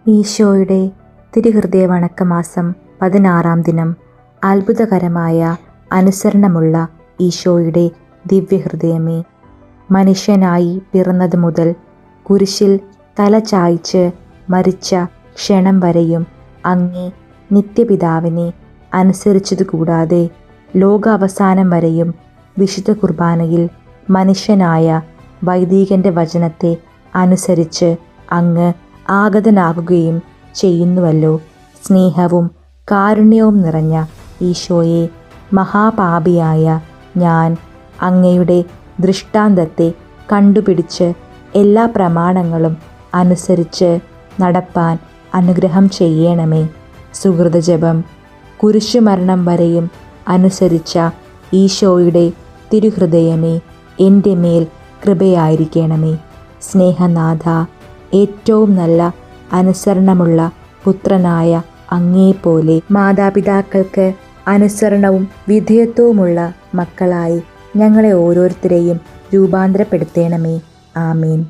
ഈശോയുടെ തിരുഹൃദയ വണക്കമാസം 16-ാം ദിനം. അത്ഭുതകരമായ അനുസരണമുള്ള ഈശോയുടെ ദിവ്യഹൃദയമേ, മനുഷ്യനായി പിറന്നതു മുതൽ കുരിശിൽ തല ചായ്ച്ച് മരിച്ച ക്ഷണം വരെയും അങ്ങേ നിത്യപിതാവിനെ അനുസരിച്ചതുകൂടാതെ ലോകാവസാനം വരെയും വിശുദ്ധ കുർബാനയിൽ മനുഷ്യനായ വൈദികൻ്റെ വചനത്തെ അനുസരിച്ച് അങ്ങ് ആഗതനാകുകയും ചെയ്യുന്നുവല്ലോ. സ്നേഹവും കാരുണ്യവും നിറഞ്ഞ ഈശോയെ, മഹാപാപിയായ ഞാൻ അങ്ങയുടെ ദൃഷ്ടാന്തത്തെ കണ്ടുപിടിച്ച് എല്ലാ പ്രമാണങ്ങളും അനുസരിച്ച് നടപ്പാൻ അനുഗ്രഹം ചെയ്യണമേ. സുഹൃതജപം. കുരിശുമരണം വരെയും അനുസരിച്ച ഈശോയുടെ തിരുഹൃദയമേ, എൻ്റെ മേൽ കൃപയായിരിക്കണമേ. സ്നേഹനാഥ, ഏറ്റവും നല്ല അനുസരണമുള്ള പുത്രനായ അങ്ങേപ്പോലെ മാതാപിതാക്കൾക്ക് അനുസരണവും വിധേയത്വവുമുള്ള മക്കളായി ഞങ്ങളെ ഓരോരുത്തരെയും രൂപാന്തരപ്പെടുത്തണമേ. ആമേൻ.